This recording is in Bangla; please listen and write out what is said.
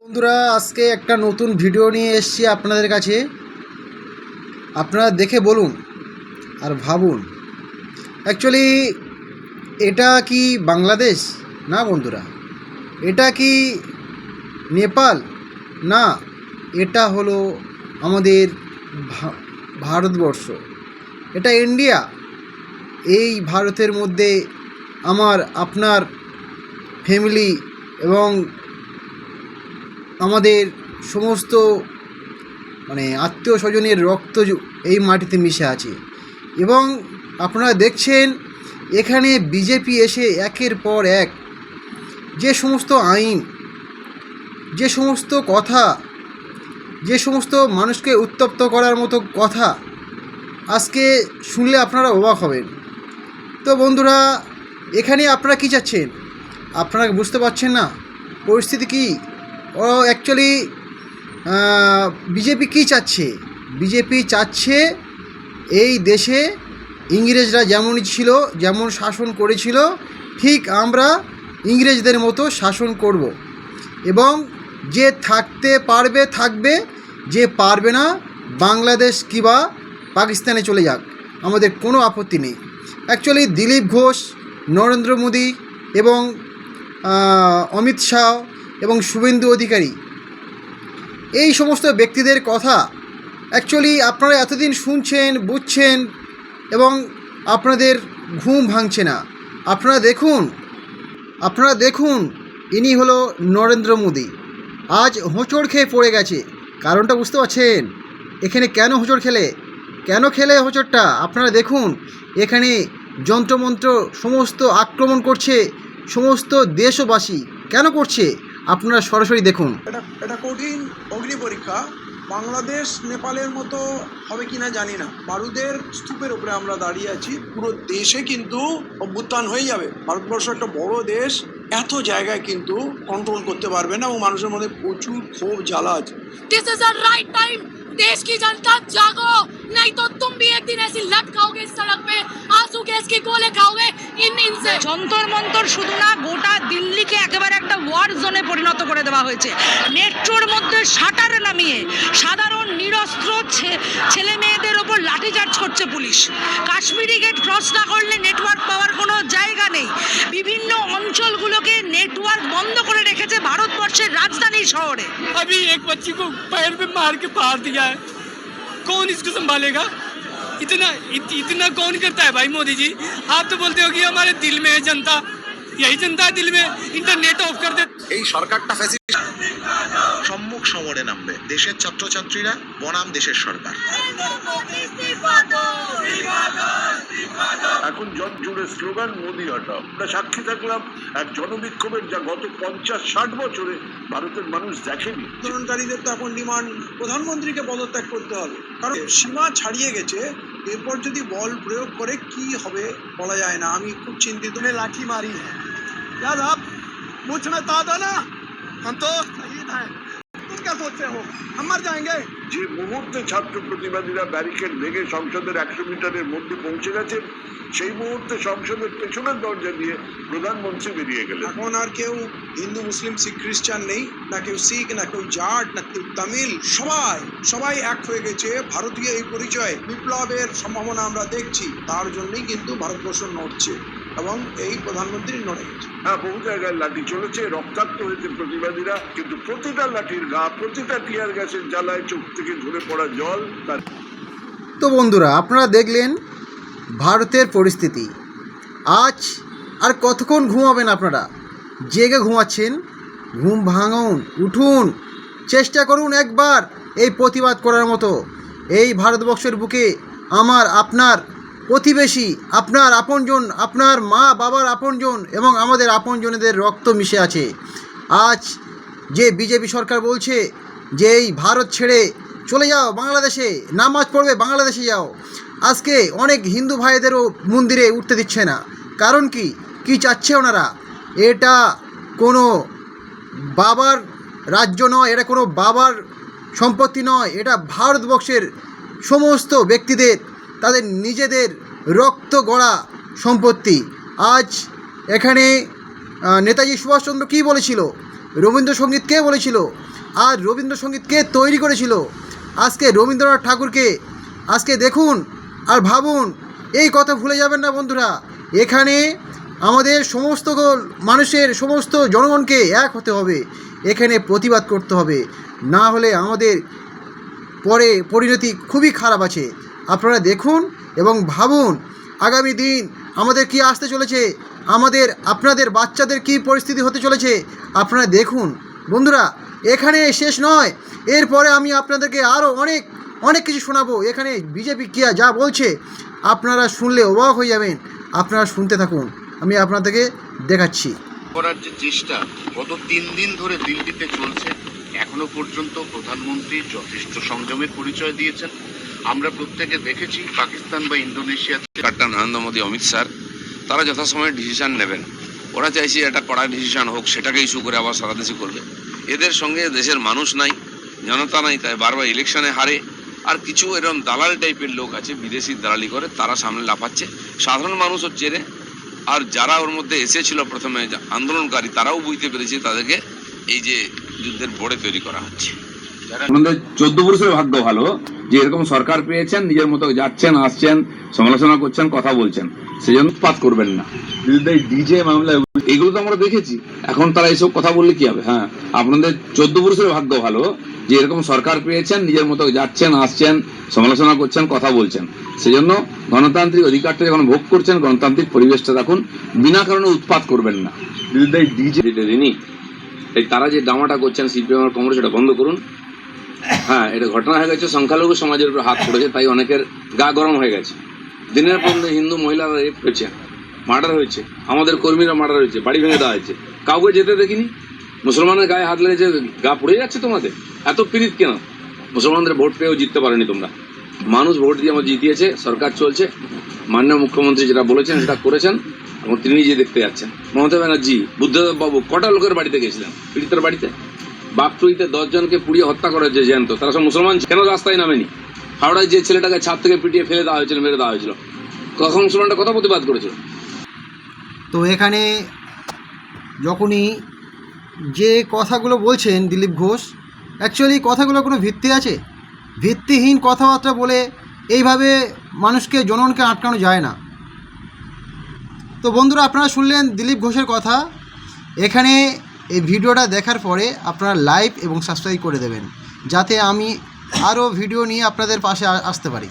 বন্ধুরা, আজকে একটা নতুন ভিডিও নিয়ে এসেছি আপনাদের কাছে। আপনারা দেখে বলুন আর ভাবুন, অ্যাকচুয়ালি এটা কি বাংলাদেশ? না বন্ধুরা, এটা কি নেপাল? না, এটা হলো আমাদের ভারতবর্ষ, এটা ইন্ডিয়া। এই ভারতের মধ্যে আমার আপনার ফ্যামিলি এবং আমাদের সমস্ত আত্মীয় স্বজনের রক্ত এই মাটিতে মিশে আছে। এবং আপনারা দেখছেন এখানে বিজেপি এসে একের পর এক যে সমস্ত আইন, যে সমস্ত কথা, যে সমস্ত মানুষকে উত্তপ্ত করার মতো কথা আজকে শুনলে আপনারা অবাক হবেন। তো বন্ধুরা, এখানে আপনারা কী চাচ্ছেন? আপনারা বুঝতে পারছেন না পরিস্থিতি কী? ও অ্যাকচুয়ালি বিজেপি কী চাচ্ছে? বিজেপি চাচ্ছে এই দেশে ইংরেজরা যেমন ছিল, যেমন শাসন করেছিল, ঠিক আমরা ইংরেজদের মতো শাসন করব। এবং যে থাকতে পারবে থাকবে, যে পারবে না বাংলাদেশ কিংবা পাকিস্তানে চলে যাক, আমাদের কোনো আপত্তি নেই। অ্যাকচুয়ালি দিলীপ ঘোষ, নরেন্দ্র মোদী এবং অমিত শাহ এবং শুভেন্দু অধিকারী, এই সমস্ত ব্যক্তিদের কথা অ্যাকচুয়ালি আপনারা এতদিন শুনছেন, বুঝছেন এবং আপনাদের ঘুম ভাঙছে না। আপনারা দেখুন ইনি হলো নরেন্দ্র মোদী। আজ হোঁচট খেয়ে পড়ে গেছে। কারণটা বুঝতে পারছেন? এখানে কেন খেলে হোঁচটটা? আপনারা দেখুন, এখানে যন্ত্রমন্ত্র সমস্ত আক্রমণ করছে সমস্ত দেশবাসী। কেন করছে আপনারা সরাসরি দেখুন। এটা কঠিন অগ্নি পরীক্ষা। বাংলাদেশ নেপালের মতো হবে কিনা জানি না। বারুদের স্তূপের উপরে আমরা দাঁড়িয়ে আছি। পুরো দেশে কিন্তু অভ্যুত্থান হয়ে যাবে। ভারতবর্ষ একটা বড় দেশ, এত জায়গায় কিন্তু কন্ট্রোল করতে পারবে না এবং মানুষের মধ্যে প্রচুর ক্ষোভ জ্বালা আছে। This is the right time. देश की जनता जागो, नहीं तो तुम भी एक दिन ऐसी लट खाओगे इस सड़क पे, आंसू गैस के गोले खाओगे इनसे। যন্তর মন্তর শুধু না, গোটা দিল্লিকে একেবারে একটা ওয়ার জোনে পরিণত করে দেওয়া হয়েছে। মেট্রোর মধ্যে শাটার নামিয়ে সাধারণ নিরস্ত্র ছেলে মেয়েদের ওপর লাঠিচার্জ করছে পুলিশ। কাশ্মীরি গেট ক্রস না করলে নেটওয়ার্ক পাওয়ার কোনো জায়গা নেই। বিভিন্ন অঞ্চলগুলোকে নেটওয়ার্ক বন্ধ করে রেখেছে ভারতবর্ষের রাজধানী শহরে। अभी एक बच्ची को पैर पे मार के फाड़ दिया है, कौन इसको संभालेगा? इतना कौन करता है भाई? मोदी जी, आप तो बोलते हो कि हमारे दिल में है जनता, यही जनता है दिल में, इंटरनेट ऑफ कर दे। এই সরকারটা সম্মুখ সমরে নামবে। দেশের ছাত্রছাত্রীরা বনাম দেশের সরকার। এখন জট জুড়ে স্লোগান মোদি হটাও। আমরা সাক্ষী থাকলাম এক জনবিক্ষোভের, যা গত 50-60 বছরে ভারতের মানুষ দেখেনি। আন্দোলনকারীদের তো এখন ডিমান্ড প্রধানমন্ত্রীকে পদত্যাগ করতে হবে, কারণ সীমা ছাড়িয়ে গেছে। এরপর যদি বল প্রয়োগ করে কি হবে বলা যায় না। আমি খুব চিন্তিত। লাঠি মারি मुझ में दादा ना, हम तो शहीद हैं, तुम क्या सोचते हो हम मर जाएंगे? যে মুহূর্তে ছাত্র প্রতিবাদীরা ব্যারিকেড ভেঙে সংসদের 100 মিটারের মধ্যে পৌঁছে গেছেন, সেই মুহূর্তে সংসদের পেছনের দরজা দিয়ে প্রধানমন্ত্রী বেরিয়ে গেলেন। এখন আর কেউ হিন্দু, মুসলিম, শিখ, খ্রিস্টান নেই, না কেউ শিখ, না কেউ জাট, না কেউ তামিল। সবাই এক হয়ে গেছে। ভারতীয় এই পরিচয়, বিপ্লবের সম্ভাবনা আমরা দেখছি। তার জন্যই কিন্তু ভারতবর্ষ নড়ছে এবং এই প্রধানমন্ত্রী নড়ে গেছে। হ্যাঁ, বহু জায়গায় লাঠি চলেছে, রক্তাক্ত হয়েছে প্রতিবাদীরা, কিন্তু প্রতিটা লাঠির ঘা, প্রতিটা টিয়ার গ্যাসের জ্বালায় চোখ থেকে ঝরে পড়া জল। তো বন্ধুরা, আপনারা দেখলেন ভারতের পরিস্থিতি। আজ আর কতক্ষণ ঘুমাবেন আপনারা? জেগে ঘুমাচ্ছেন, ঘুম ভাঙুন, উঠুন, চেষ্টা করুন একবার এই প্রতিবাদ করার মতো। এই ভারতবর্ষের বুকে আমার আপনার প্রতিবেশী, আপনার আপনজন, আপনার মা বাবার আপনজন এবং আমাদের আপনজনেদের রক্ত মিশে আছে। আজ যে বিজেপি সরকার বলছে যে এই ভারত ছেড়ে চলে যাও বাংলাদেশে, নামাজ পড়বে বাংলাদেশে যাও, আজকে অনেক হিন্দু ভাইদেরও মন্দিরে উঠতে দিচ্ছে না। কারণ কি চাচ্ছে ওনারা? এটা কোনো বাবার রাজ্য নয়, এটা কোনো বাবার সম্পত্তি নয়, এটা ভারতবর্ষের সমস্ত ব্যক্তিদের, তাদের নিজেদের রক্ত গড়া সম্পত্তি। আজ এখানে নেতাজি সুভাষচন্দ্র কী বলেছিল? রবীন্দ্রসঙ্গীত কে বলেছিল? আর রবীন্দ্রসঙ্গীতকে তৈরি করেছিল। আজকে রবীন্দ্রনাথ ঠাকুরকে আজকে দেখুন আর ভাবুন, এই কথা ভুলে যাবেন না বন্ধুরা। এখানে আমাদের সমস্ত মানুষের, সমস্ত জনগণকে এক হতে হবে, এখানে প্রতিবাদ করতে হবে, না হলে আমাদের পরে পরিণতি খুবই খারাপ আছে। আপনারা দেখুন এবং ভাবুন আগামী দিন আমাদের কি আসতে চলেছে, আপনাদের বাচ্চাদের কি পরিস্থিতি হতে চলেছে আপনারা দেখুন বন্ধুরা। এখানে শেষ নয়, এরপরে আমি আপনাদেরকে আরও অনেক কিছু শোনাবো। এখানে বিজেপি কি যা বলছে আপনারা শুনলে অবাক হয়ে যাবেন। আপনারা শুনতে থাকুন, আমি আপনাদেরকে দেখাচ্ছি। করার যে চেষ্টা গত 3 দিন ধরে দিল্লিতে চলছে, এখনো পর্যন্ত প্রধানমন্ত্রী যথেষ্ট সংযমের পরিচয় দিয়েছেন। আমরা প্রত্যেকে দেখেছি পাকিস্তান বা ইন্দোনেশিয়া সরকারটা নরেন্দ্র মোদী, অমিত স্যার তারা যথাসময়ে ডিসিশন নেবেন। ওরা চাইছে একটা কড়া ডিসিশন হোক, সেটাকে ইস্যু করে আবার সারা দেশে করবে। এদের সঙ্গে দেশের মানুষ নাই, জনতা নাই, তাই বারবার ইলেকশনে হারে। আর কিছু এরকম দালাল টাইপের লোক আছে, বিদেশি দালালি করে, তারা সামনে লাফাচ্ছে। সাধারণ মানুষও চেনে, আর যারা ওর মধ্যে এসেছিল প্রথমে আন্দোলনকারী, তারাও বুঝতে পেরেছে তাদেরকে এই যে যুদ্ধের বোড়ে তৈরি করা হচ্ছে। আমাদের 14 পুরুষের ভাগ্য ভালো যে এরকম সরকার পেয়েছেন, নিজের মতো যাচ্ছেন, আসছেন, সমালোচনা করছেন, কথা বলছেন, সেজন্য উৎপাত করবেন না। ডিজে মামলা এগুলো তো আমরা দেখেছি, এখন তারা এইসব কথা বললে কি হবে? হ্যাঁ, আপনাদের 14 পুরুষের ভাগ্য ভালো যে এরকম সরকার পেয়েছেন, নিজের মতো যাচ্ছেন, আসছেন, সমালোচনা করছেন, কথা বলছেন, সেজন্য গণতান্ত্রিক অধিকারটা যখন ভোগ করছেন, গণতান্ত্রিক পরিবেশটা রাখুন, বিনা কারণে উৎপাত করবেন না। ডিজে দিনই এই তারা যে ড্রামাটা করছেন সিপিএম আর কংগ্রেস, এটা বন্ধ করুন। হ্যাঁ, এটা ঘটনা হয়ে গেছে, সংখ্যালঘু সমাজের উপর হাত পড়েছে, তাই অনেকের গা গরম হয়ে গেছে। দিনের পর দিন হিন্দু মহিলারা রেপ হয়েছে, মার্ডার হয়েছে, আমাদের কর্মীরা মার্ডার হয়েছে, বাড়ি ভেঙে দেওয়া হয়েছে, কাউকে যেতে দেখিনি। মুসলমানের গায়ে হাত লেগেছে, গা পুড়ে যাচ্ছে তোমাদের, এত পীড়িত কেন? মুসলমানদের ভোট পেয়েও জিততে পারেনি তোমরা। মানুষ ভোট দিয়ে আমার জিতিয়েছে, সরকার চলছে, মাননীয় মুখ্যমন্ত্রী যেটা বলেছেন সেটা করেছেন, এবং তিনি নিজে দেখতে যাচ্ছেন। মমতা ব্যানার্জি, বুদ্ধদেব বাবু কটা লোকের বাড়িতে গেছিলেন, পীড়িতের বাড়িতে। বাঘটুইতে 10 জনকে পুড়িয়ে হত্যা করা হয়েছে জ্যান্ত, তারা সব মুসলমান, কেন রাস্তায় নামেনি? হাওড়ায় যে ছেলেটাকে ছাদ থেকে পিটিয়ে ফেলে দেওয়া হয়েছিল, মেরে দেওয়া হয়েছিল, কখন মুসলমানরা কথা প্রতিবাদ করেছিল? তো এখানে যখনই যে কথাগুলো বলছেন দিলীপ ঘোষ, অ্যাকচুয়ালি কথাগুলো কোনো ভিত্তি আছে? ভিত্তিহীন কথাবার্তা বলে এইভাবে মানুষকে, জনগণকে আটকানো যায় না। তো বন্ধুরা, আপনারা শুনলেন দিলীপ ঘোষের কথা। এখানে এই ভিডিওটা দেখার পরে আপনারা লাইক এবং সাবস্ক্রাইব করে দেবেন, যাতে আমি আরও ভিডিও নিয়ে আপনাদের পাশে আসতে পারি।